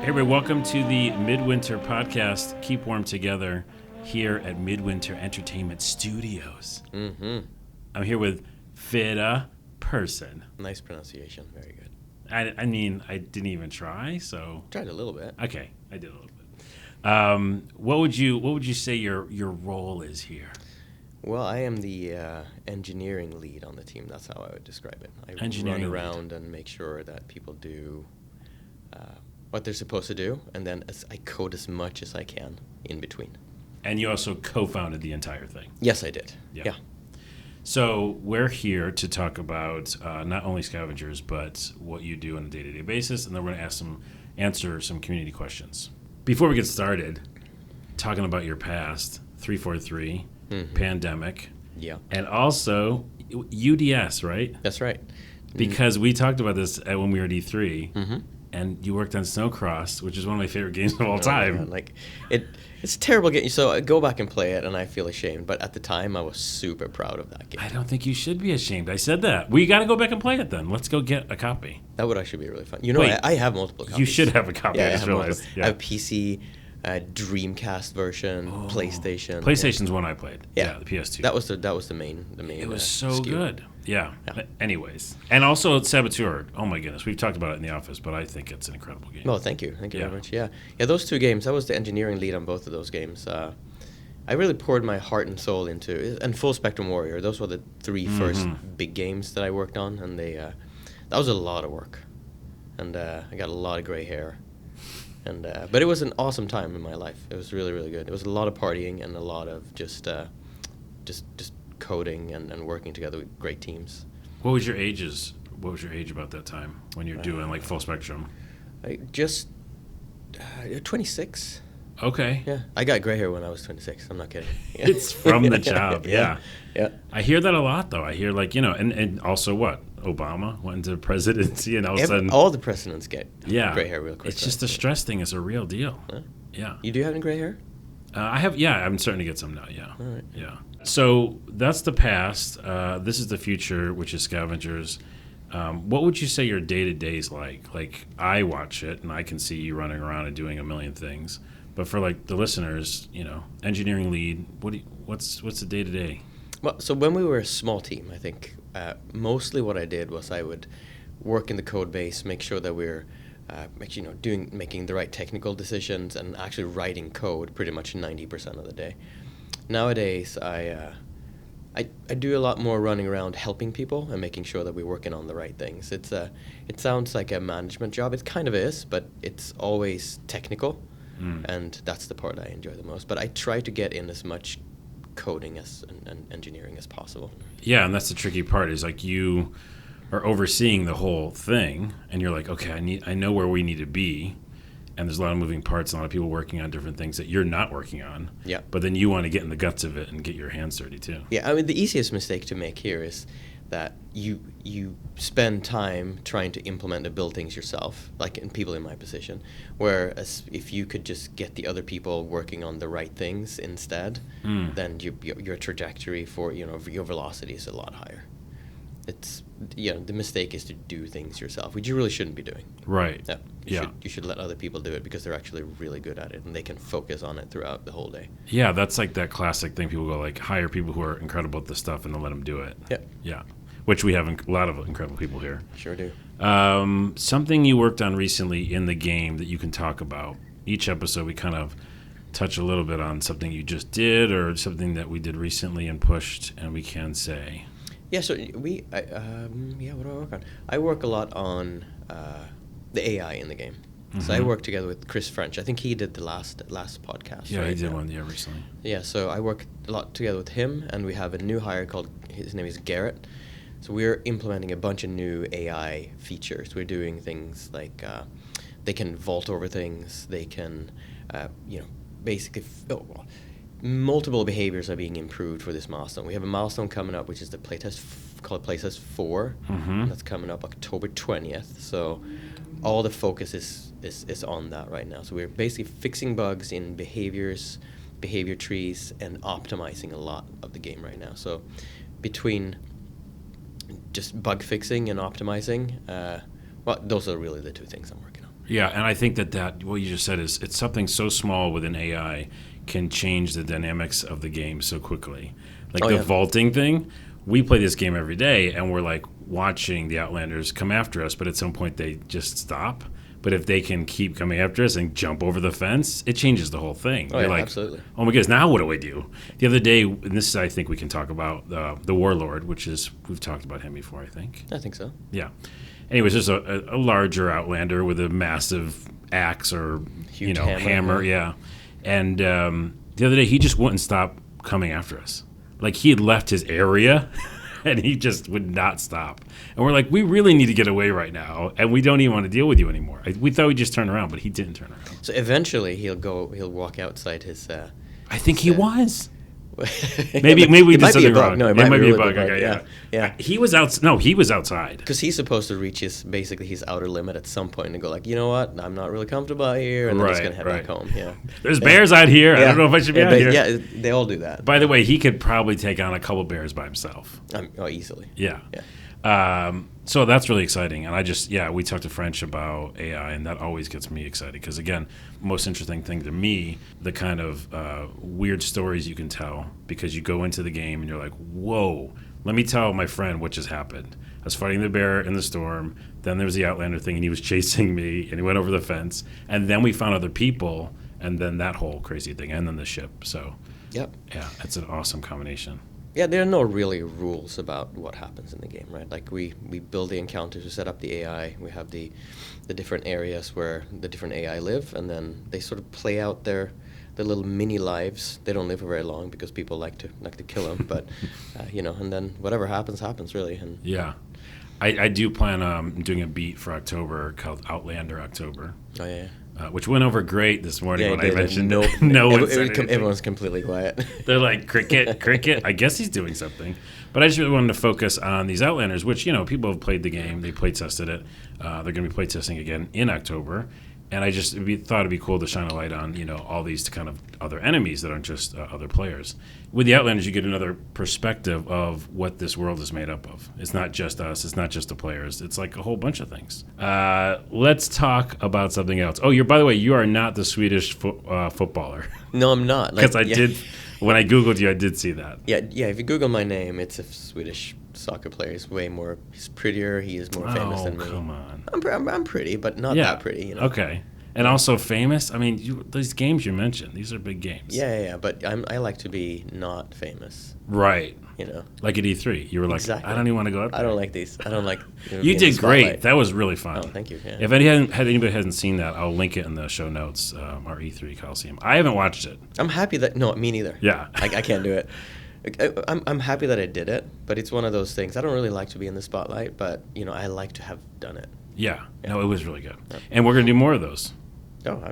Hey, everybody, welcome to the Midwinter podcast. Keep warm together here at Midwinter Entertainment Studios. Mm-hmm. I'm here with Fidde Perrson. Nice pronunciation. Very good. I mean, I didn't even try, so Tried a little bit. okay, I did a little bit. What would you say your role is here? Well, I am the engineering lead on the team. That's how I would describe it. I Engineering run lead. around and make sure that people do what they're supposed to do, and then I code as much as I can in between. And you also co-founded the entire thing. Yes, I did. Yeah. So we're here to talk about not only scavengers, but what you do on a day-to-day basis, and then we're going to answer some community questions. Before we get started, talking about your past, 343, pandemic, Yeah. and also UDS, right? That's right. Because we talked about this when we were at E3, Mm-hmm. and you worked on Snowcross, which is one of my favorite games of all time. Man, like it's a terrible game. So I go back and play it, and I feel ashamed. But at the time, I was super proud of that game. I don't think you should be ashamed. I said that. We got to go back and play it then. Let's go get a copy. That would actually be really fun. You know, Wait, I have multiple copies. You should have a copy. Yeah, I just realized. multiple. I have PC, Dreamcast version, PlayStation. PlayStation's one I played. Yeah. The PS2. That was the main. It was so SKU. good. Yeah. Yeah. Anyways, and also Saboteur. Oh my goodness, we've talked about it in the office, but I think it's an incredible game. Well, thank you Yeah. very much. Yeah, those two games. I was the engineering lead on both of those games. I really poured my heart and soul into, and Full Spectrum Warrior. Those were the three first big games that I worked on, and that was a lot of work, and I got a lot of gray hair, and but it was an awesome time in my life. It was really, really good. It was a lot of partying and a lot of just coding and working together with great teams. What was your age about that time when you're doing like Full Spectrum? I just 26. Okay. Yeah, I got gray hair when I was 26. I'm not kidding. Yeah. It's from the job. Yeah. Yeah. I hear that a lot, though. I hear and also what? Obama went into presidency, and all of a sudden, all the presidents get gray hair real quick. It's just the stress thing is a real deal. Huh? Yeah. You do have any gray hair? I have. Yeah, I'm starting to get some now. Yeah. All right. Yeah. So that's the past. This is the future, which is scavengers. What would you say your day-to-day is like? Like, I watch it, and I can see you running around and doing a million things. But for like the listeners, engineering lead, what's the day-to-day? Well, so when we were a small team, I think mostly what I did was I would work in the code base, make sure that we're making the right technical decisions and actually writing code pretty much 90% of the day. Nowadays, I do a lot more running around helping people and making sure that we're working on the right things. It sounds like a management job. It kind of is, but it's always technical, and that's the part I enjoy the most. But I try to get in as much coding and engineering as possible. Yeah, and that's the tricky part is like you are overseeing the whole thing, and you're like, okay, I know where we need to be. And there's a lot of moving parts, and a lot of people working on different things that you're not working on. Yeah. But then you want to get in the guts of it and get your hands dirty too. Yeah, I mean, the easiest mistake to make here is that you spend time trying to implement and build things yourself, like in people in my position. Whereas if you could just get the other people working on the right things instead, then your trajectory for your velocity is a lot higher. The mistake is to do things yourself, which you really shouldn't be doing. Right. Yeah. You should let other people do it because they're actually really good at it and they can focus on it throughout the whole day. Yeah, that's like that classic thing. People go like, hire people who are incredible at this stuff and then let them do it. Yeah. Yeah. Which we have a lot of incredible people here. Sure do. Something you worked on recently in the game that you can talk about. Each episode we kind of touch a little bit on something you just did or something that we did recently and pushed, and we can say. Yeah, so what do I work on? I work a lot on the AI in the game. So I work together with Chris French. I think he did the last podcast. Yeah, right? he did one recently. Yeah, so I work a lot together with him, and we have a new hire his name is Garrett. So we're implementing a bunch of new AI features. We're doing things like they can vault over things. They can, basically, multiple behaviors are being improved for this milestone. We have a milestone coming up, which is the playtest called Playtest 4. That's coming up October 20th. So all the focus is on that right now. So we're basically fixing bugs in behaviors, behavior trees, and optimizing a lot of the game right now. So between just bug fixing and optimizing, those are really the two things I'm working on. Yeah, and I think that what you just said is it's something so small within AI can change the dynamics of the game so quickly. Like Oh, the yeah. vaulting thing, we play this game every day, and we're like watching the Outlanders come after us, but at some point they just stop. But if they can keep coming after us and jump over the fence, it changes the whole thing. Oh, You're yeah, like, absolutely. oh my goodness, now what do we do? The other day, and this is, I think we can talk about the Warlord, which is, we've talked about him before, I think. I think so. Yeah. Anyways, there's a larger Outlander with a massive axe or Huge hammer. Yeah. And the other day, he just wouldn't stop coming after us. Like he had left his area, and he just would not stop. And we're like, we really need to get away right now, and we don't even want to deal with you anymore. We thought we'd just turn around, but he didn't turn around. So eventually he'll walk outside his. I think he was. maybe we it did might be a something bug. wrong. No, It might be a bug. the Okay, yeah. yeah. He was out. No, he was outside. Because he's supposed to reach basically his outer limit at some point and go like, you know what, I'm not really comfortable out here, and then he's Right, gonna head back home. Yeah. There's bears out here. I don't know if I should be out here. Yeah, they all do that. By the way, he could probably take on a couple bears by himself. Easily. Yeah. Yeah. So that's really exciting. And we talked to French about AI, and that always gets me excited because, again, most interesting thing to me, the kind of weird stories you can tell because you go into the game and you're like, whoa, let me tell my friend what just happened. I was fighting the bear in the storm. Then there was the Outlander thing, and he was chasing me, and he went over the fence. And then we found other people, and then that whole crazy thing, and then the ship. So, Yep. yeah, it's an awesome combination. Yeah, there are no really rules about what happens in the game, right? Like we build the encounters, we set up the AI, we have the different areas where the different AI live, and then they sort of play out their little mini lives. They don't live for very long because people like to kill them, but and then whatever happens really. And Yeah. I do plan on doing a beat for October called Outlander October. oh yeah. Which went over great this morning when I mentioned no no one said anything. everyone's completely quiet. They're like, cricket. I guess he's doing something. But I just really wanted to focus on these Outlanders, which, people have played the game. They play tested it. They're going to be play testing again in October. And I just thought it'd be cool to shine a light on, all these kind of other enemies that aren't just other players. With the Outlanders, you get another perspective of what this world is made up of. It's not just us. It's not just the players. It's like a whole bunch of things. Let's talk about something else. Oh, by the way, you are not the Swedish footballer. No, I'm not. Because when I Googled you, I did see that. Yeah. If you Google my name, it's a Swedish soccer player. He's prettier. He is more famous than me. Oh, come on. I'm pretty, but not that pretty. Okay. And also famous? I mean, these games you mentioned, these are big games. Yeah. But I like to be not famous. Right. Like at E3. You were like, Exactly. I don't even want to go up there. I don't like these. I don't like. You being in did the great. spotlight. That was really fun. Oh, thank you. Yeah. If anybody hasn't seen that, I'll link it in the show notes, our E3 Coliseum. I haven't watched it. I'm happy that me neither. Yeah. I can't do it. I'm happy that I did it, but it's one of those things. I don't really like to be in the spotlight, but I like to have done it. Yeah. No, it was really good. Yeah. And we're going to do more of those. Oh,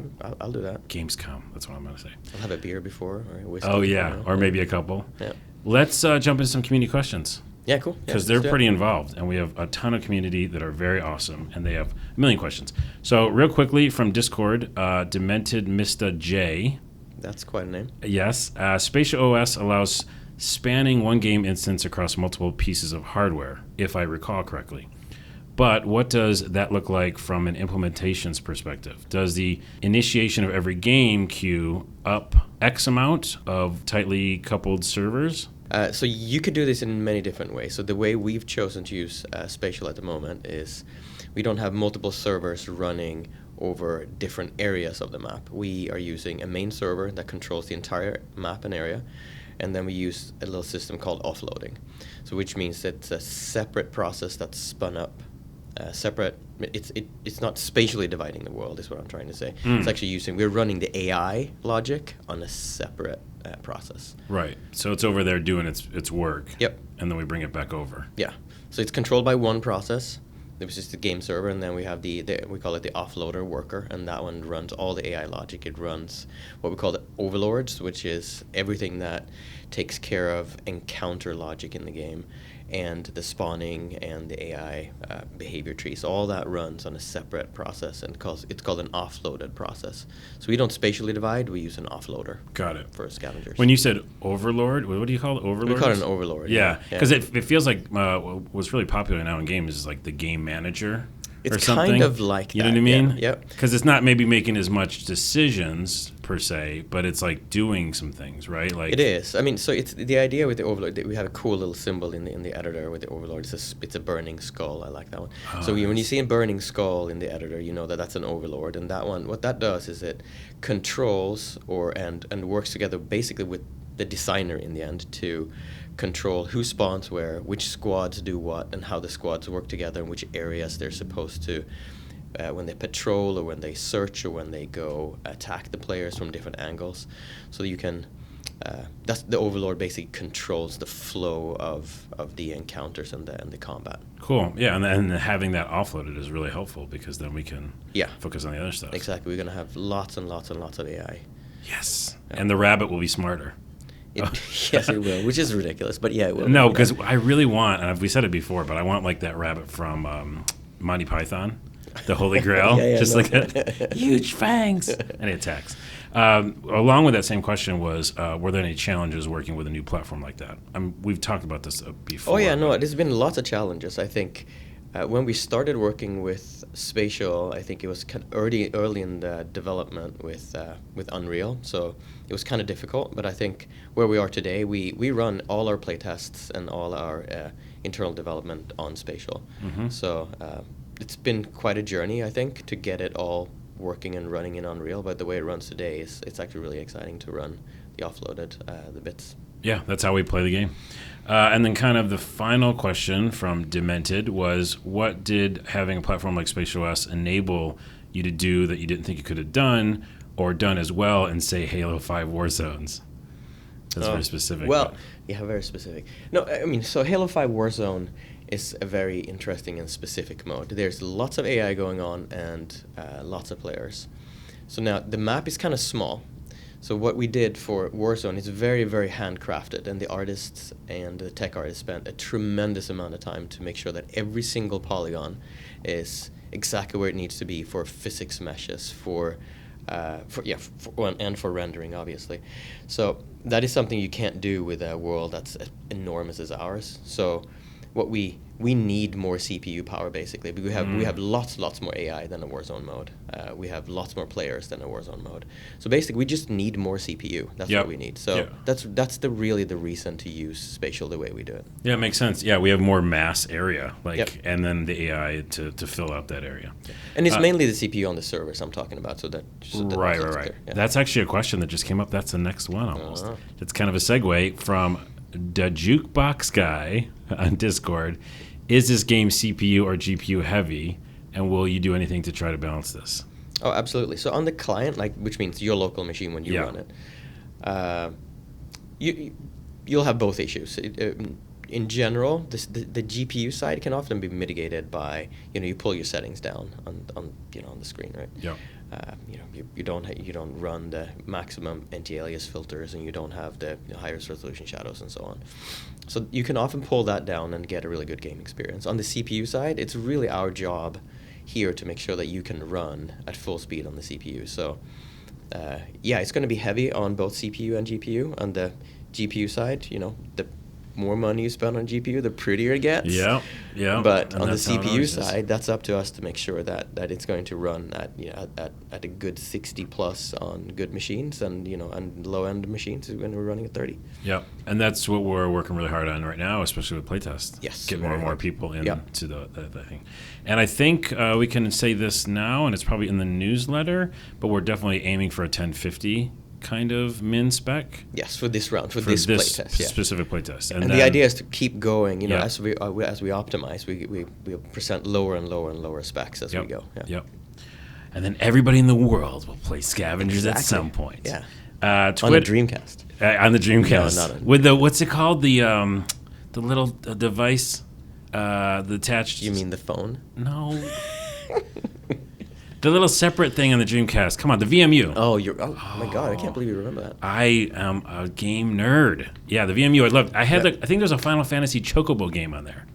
I'll do that. Gamescom. That's what I'm going to say. I'll have a beer before or a whiskey. Oh, yeah. Or maybe a couple. Yeah. Let's jump into some community questions. Yeah, cool. Because they're pretty involved, and we have a ton of community that are very awesome, and they have a million questions. So real quickly from Discord, Demented Mr. J. That's quite a name. Yes. Spatial OS allows spanning one game instance across multiple pieces of hardware, if I recall correctly. But what does that look like from an implementations perspective? Does the initiation of every game queue up X amount of tightly coupled servers? So you could do this in many different ways. So the way we've chosen to use Spatial at the moment is we don't have multiple servers running over different areas of the map. We are using a main server that controls the entire map and area, and then we use a little system called offloading, so which means it's a separate process that's spun up. It's not spatially dividing the world, is what I'm trying to say. It's actually we're running the AI logic on a separate process. Right. So it's over there doing its work. Yep. And then we bring it back over. Yeah. So it's controlled by one process. This is the game server, and then we have we call it the offloader worker, and that one runs all the AI logic. It runs what we call the overlords, which is everything that takes care of encounter logic in the game, and the spawning and the AI behavior tree. So all that runs on a separate process, and it's called an offloaded process. So we don't spatially divide, we use an offloader. Got it. For scavengers. When you said overlord, what do you call it? Overlord? We call it an overlord. Yeah, because it feels like what's really popular now in games is like the game manager. It's or something. kind of like you know that, what I mean? yeah. Because it's not maybe making as much decisions per se, but it's like doing some things, right? Like It is. I mean, so it's the idea with the overlord. We have a cool little symbol in the editor with the overlord. It's a burning skull. I like that one. So when you see a burning skull in the editor, you know that that's an overlord. And that one, what that does is it controls and works together basically with the designer in the end to control who spawns where, which squads do what, and how the squads work together, and which areas they're supposed to. When they patrol or when they search or when they go attack the players from different angles, so you can. That's the overlord basically controls the flow of the encounters and the combat. cool, yeah, and having that offloaded is really helpful because then we can focus on the other stuff. Exactly, we're gonna have lots and lots and lots of AI. Yes, and the rabbit will be smarter. Yes, it will, which is ridiculous, but yeah, it will. No, because I really want, and we said it before, but I want like that rabbit from Monty Python. The Holy Grail, like a huge fangs, and it attacks. Along with that same question was, were there any challenges working with a new platform like that? We've talked about this before. Oh yeah, no, there's been lots of challenges. I think when we started working with Spatial, I think it was kind of early in the development with Unreal, so it was kind of difficult. But I think where we are today, we run all our playtests and all our internal development on Spatial. Mm-hmm. So. It's been quite a journey, I think, to get it all working and running in Unreal. But the way it runs today it's actually really exciting to run the offloaded the bits. Yeah, that's how we play the game. And then kind of the final question from Demented was, what did having a platform like SpatialOS enable you to do that you didn't think you could have done or done as well in, say, Halo 5 Warzones? That's very specific. Well, yeah, very specific. No, I mean, so Halo 5 Warzone is a very interesting and specific mode. There's lots of AI going on and lots of players. So now the map is kind of small. So what we did for Warzone is very, very handcrafted, and the artists and the tech artists spent a tremendous amount of time to make sure that every single polygon is exactly where it needs to be for physics meshes, and for rendering, obviously. So that is something you can't do with a world that's enormous as ours. So what we need more CPU power, basically. We have lots more AI than a Warzone mode. We have lots more players than a Warzone mode. So basically, we just need more CPU. That's what we need. So that's really the reason to use Spatial the way we do it. Yeah, it makes sense. Yeah, we have more mass area, and then the AI to fill out that area. And it's mainly the CPU on the servers I'm talking about. So that right. Yeah. That's actually a question that just came up. That's the next one almost. It's kind of a segue from the Jukebox Guy on Discord. Is this game CPU or GPU heavy, and will you do anything to try to balance this? Oh, absolutely. So on the client, which means your local machine when you run it, you'll have both issues. In general, the GPU side can often be mitigated by you pull your settings down on the screen, right? Yeah. You don't run the maximum anti-alias filters, and you don't have the highest resolution shadows and so on. So you can often pull that down and get a really good game experience. On the CPU side, it's really our job here to make sure that you can run at full speed on the CPU. So it's going to be heavy on both CPU and GPU. On the GPU side, the more money you spend on GPU, the prettier it gets. Yeah. But on the CPU side, that's up to us to make sure that it's going to run at a good 60 plus on good machines, and and low end machines when we're running at 30. Yeah, and that's what we're working really hard on right now, especially with playtest. Yes, get more and more people into the thing. And I think we can say this now, and it's probably in the newsletter, but we're definitely aiming for a 1050. Kind of min spec. Yes, for this round, for this playtest, specific playtest, and the idea is to keep going. As we optimize, we present lower and lower and lower specs as we go. Yep. And then everybody in the world will play Scavengers at some point. Yeah. On the Dreamcast. On the Dreamcast. No, not with the what's it called? The little device, the attached. You mean the phone? No. The little separate thing on the Dreamcast. Come on, the VMU. Oh my God! I can't believe you remember that. I am a game nerd. Yeah, the VMU. I loved. I had. I think there's a Final Fantasy Chocobo game on there,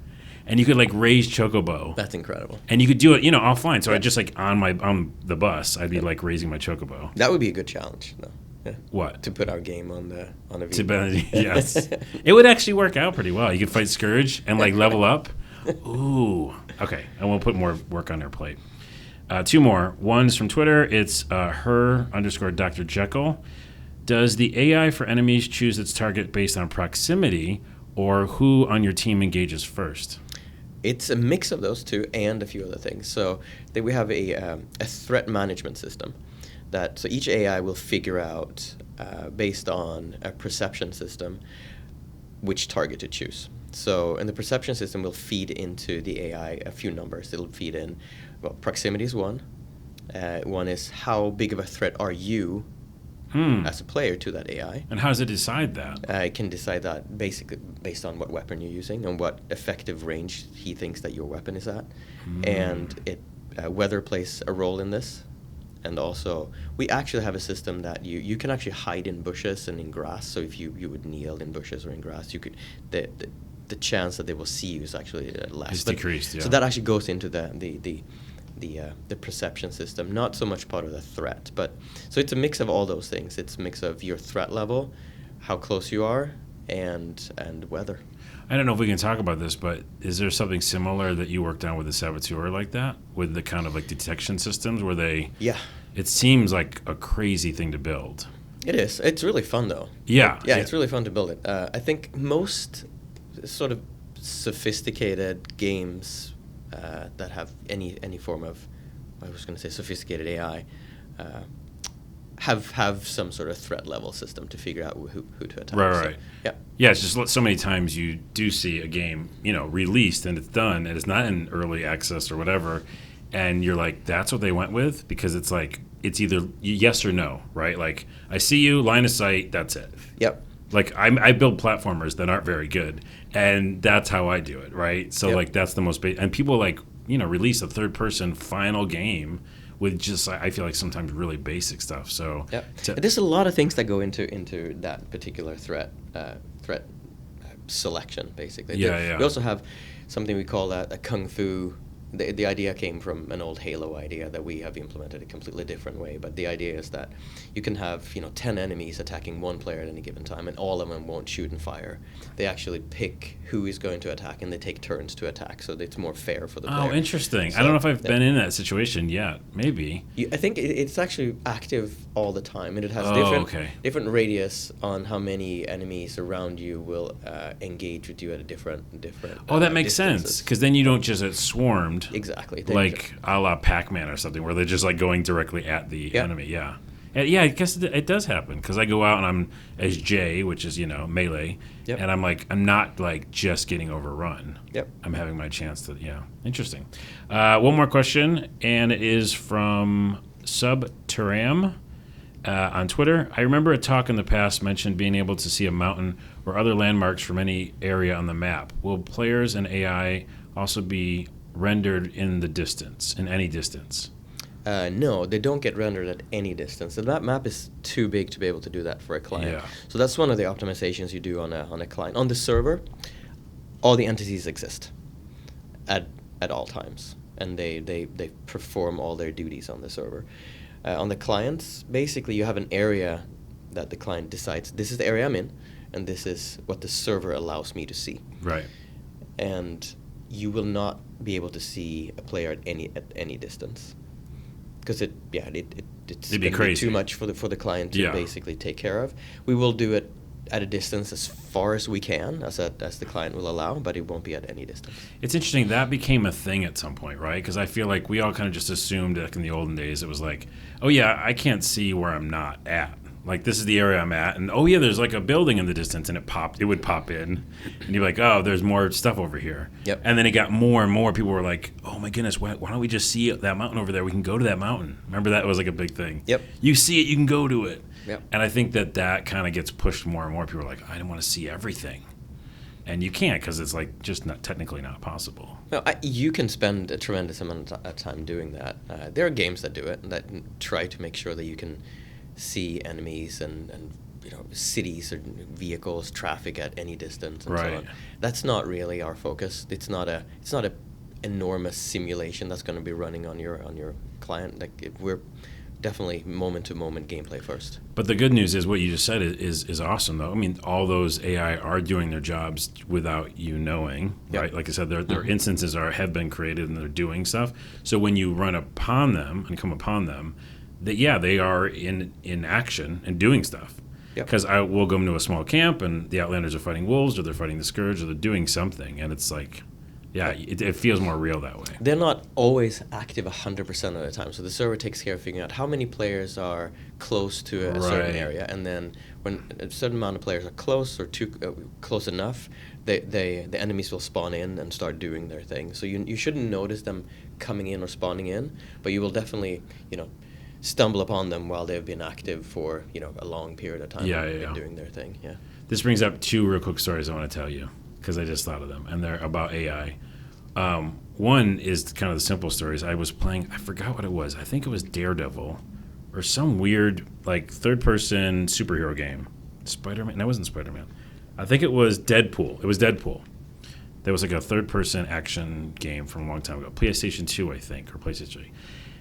and you could raise Chocobo. That's incredible. And you could do it, offline. So I just on the bus, I'd be raising my Chocobo. That would be a good challenge, though. Yeah. What? To put our game on the VMU. Yes, it would actually work out pretty well. You could fight Scourge and level up. Ooh. Okay. And we'll put more work on their plate. Two more. One's from Twitter. It's her_Dr. Jekyll. Does the AI for enemies choose its target based on proximity or who on your team engages first? It's a mix of those two and a few other things. So then we have a threat management system so each AI will figure out based on a perception system which target to choose. So, and the perception system will feed into the AI a few numbers. It'll feed in, well, proximity is one. One is how big of a threat are you as a player to that AI. And how does it decide that? It can decide that basically based on what weapon you're using and what effective range he thinks that your weapon is at. And weather plays a role in this. And also, we actually have a system that you can actually hide in bushes and in grass. So if you would kneel in bushes or in grass, you could the chance that they will see you is actually less. It's decreased, yeah. So that actually goes into the perception system, not so much part of the threat. But so it's a mix of all those things. It's a mix of your threat level, how close you are, and weather. I don't know if we can talk about this, but is there something similar that you worked on with the Saboteur like that? With the kind of like detection systems where they... Yeah. It seems like a crazy thing to build. It is. It's really fun, though. Yeah. Yeah, it's really fun to build it. I think most sort of sophisticated games that have any form of, I was going to say sophisticated AI, have some sort of threat level system to figure out who to attack. Right. So, yeah. Yeah, it's just so many times you do see a game, released and it's done and it's not in early access or whatever, and you're like, that's what they went with? Because it's like, it's either yes or no, right? Like, I see you, line of sight, that's it. Yep. Like, I build platformers that aren't very good, and that's how I do it, right? So, like, that's the most and people, like, release a third-person final game with just, I feel like sometimes really basic stuff. So there's a lot of things that go into that particular threat selection, basically. Yeah. We also have something we call a kung fu. The idea came from an old Halo idea that we have implemented a completely different way. But the idea is that you can have 10 enemies attacking one player at any given time, and all of them won't shoot and fire. They actually pick who is going to attack, and they take turns to attack, so it's more fair for the player. Oh, interesting. So, I don't know if I've been in that situation yet. Maybe. I think it's actually active all the time, and it has different radius on how many enemies around you will engage with you at a different. Oh, that makes distances. sense, because then you don't just get swarmed. Exactly. Like a la Pac-Man or something, where they're just like going directly at the enemy. Yeah. Yeah, I guess it does happen, because I go out and I'm as Jay, which is, melee, and I'm like, I'm not like just getting overrun. Yep. I'm having my chance to, Interesting. One more question, and it is from Subteram on Twitter. I remember a talk in the past mentioned being able to see a mountain or other landmarks from any area on the map. Will players and AI also be rendered in any distance? No, they don't get rendered at any distance. That map is too big to be able to do that for a client. Yeah. So that's one of the optimizations you do on a client. On the server, all the entities exist at all times, and they perform all their duties on the server. On the clients, basically you have an area that the client decides, this is the area I'm in, and this is what the server allows me to see. Right. And you will not be able to see a player at any distance, because it's It'd be crazy. Too much for the client to basically take care of. We will do it at a distance as far as we can, as the client will allow, but it won't be at any distance. It's interesting, that became a thing at some point, right? Because I feel like we all kind of just assumed, like in the olden days, it was like, oh yeah, I can't see where I'm not at. Like, this is the area I'm at, and oh yeah, there's like a building in the distance, and it would pop in, and you're like, oh, there's more stuff over here. Yep. And then it got more and more. People were like, oh my goodness, why don't we just see that mountain over there? We can go to that mountain. Remember, that was like a big thing. Yep. You see it, you can go to it. Yep. And I think that kind of gets pushed more and more. People are like, I don't want to see everything. And you can't, because it's like just technically not possible. No, you can spend a tremendous amount of time doing that. There are games that do it, that try to make sure that you can see enemies and cities or vehicles, traffic at any distance, and so on. That's not really our focus. It's not a enormous simulation that's going to be running on your client. Like, we're definitely moment-to-moment gameplay first. But the good news is what you just said is awesome, though. I mean, all those AI are doing their jobs without you knowing, right? Like I said, their instances have been created and they're doing stuff. So when you run upon them and come upon them, they are in action and doing stuff. Because I will go into a small camp and the Outlanders are fighting wolves or they're fighting the Scourge or they're doing something, and it's like, it feels more real that way. They're not always active 100% of the time. So the server takes care of figuring out how many players are close to a certain area, and then when a certain amount of players are close or too close enough, the enemies will spawn in and start doing their thing. So you shouldn't notice them coming in or spawning in, but you will definitely stumble upon them while they've been active for a long period of time. Doing their thing. Yeah. This brings up two real quick stories I want to tell you, because I just thought of them, and they're about AI. One is kind of the simple stories. I was playing, I forgot what it was. I think it was Daredevil or some weird third-person superhero game. Spider-Man? No, it wasn't Spider-Man. I think it was Deadpool. It was Deadpool. There was a third-person action game from a long time ago. PlayStation 2, I think, or PlayStation 3.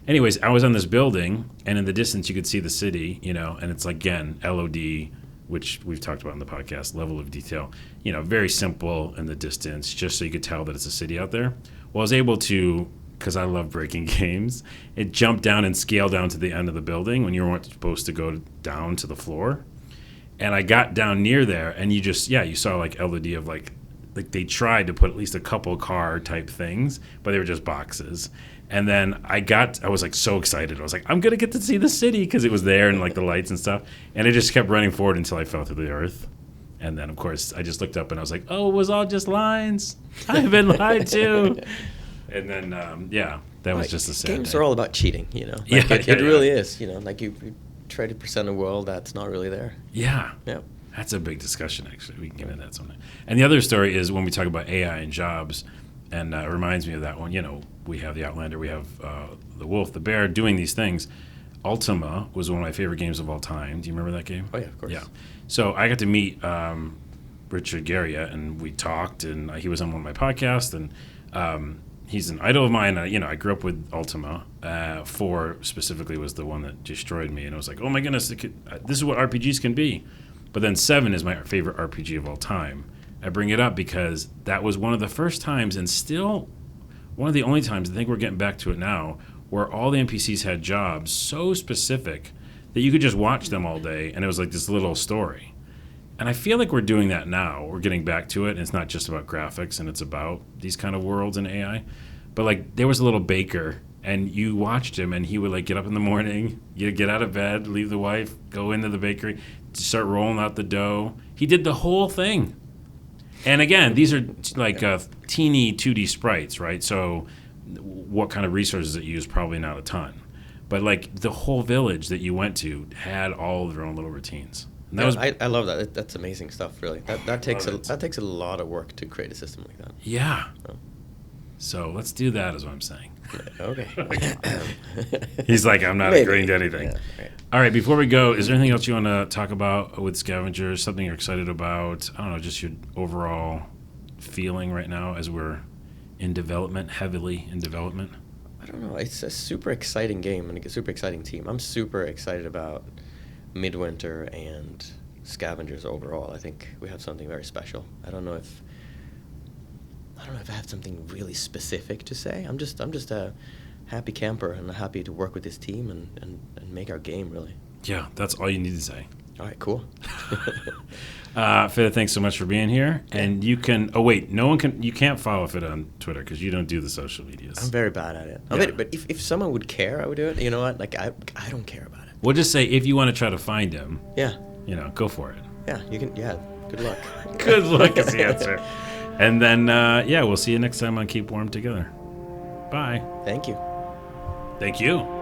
Anyways, I was on this building, and in the distance you could see the city, and it's again, LOD, which we've talked about in the podcast, level of detail, very simple in the distance, just so you could tell that it's a city out there. Well, I was able to, because I love breaking games, it jumped down and scaled down to the end of the building when you weren't supposed to go down to the floor. And I got down near there, and you saw LOD of they tried to put at least a couple car type things, but they were just boxes. And then I was so excited. I was like, I'm going to get to see the city because it was there and the lights and stuff. And it just kept running forward until I fell through the earth. And then, of course, I just looked up and I was like, oh, it was all just lines. I've been lied to. And then, that was just a sad Games day. are all about cheating, It really is, you try to present a world that's not really there. Yeah. Yeah. That's a big discussion, actually. We can get into that sometime. And the other story is when we talk about AI and jobs, and it reminds me of that one. We have the Outlander, we have the Wolf, the Bear doing these things. Ultima was one of my favorite games of all time. Do you remember that game? Oh, yeah, of course. Yeah. So I got to meet Richard Garriott, and we talked, and he was on one of my podcasts, and he's an idol of mine. I grew up with Ultima. 4 specifically was the one that destroyed me, and I was like, oh my goodness, this is what RPGs can be. But then 7 is my favorite RPG of all time. I bring it up because that was one of the first times, and still one of the only times, I think we're getting back to it now, where all the NPCs had jobs so specific that you could just watch them all day, and it was like this little story. And I feel like we're doing that now. We're getting back to it, and it's not just about graphics, and it's about these kind of worlds and AI. But there was a little baker, and you watched him, and he would get up in the morning, get out of bed, leave the wife, go into the bakery, start rolling out the dough. He did the whole thing. And again, these are teeny 2D sprites, right? So what kind of resources it used? Probably not a ton. But the whole village that you went to had all their own little routines. And that I love that. That's amazing stuff, really. That takes a lot of work to create a system like that. Yeah. Oh. So let's do that is what I'm saying. Okay. He's like, I'm not agreeing to anything. Yeah, right. All right, before we go, is there anything else you want to talk about with Scavengers, something you're excited about? I don't know, just your overall feeling right now as we're in development, heavily in development? I don't know. It's a super exciting game and a super exciting team. I'm super excited about Midwinter and Scavengers overall. I think we have something very special. I don't know if I have something really specific to say. I'm just a happy camper and happy to work with this team and make our game, really. Yeah, that's all you need to say. All right, cool. Fidde, thanks so much for being here. And you can, you can't follow Fidde on Twitter because you don't do the social medias. I'm very bad at it. Yeah. But if someone would care, I would do it. You know what? I don't care about it. We'll just say if you want to try to find him, yeah, go for it. Yeah, you can. Yeah, good luck. Good luck is the answer. And then, we'll see you next time on Keep Warm Together. Bye. Thank you. Thank you.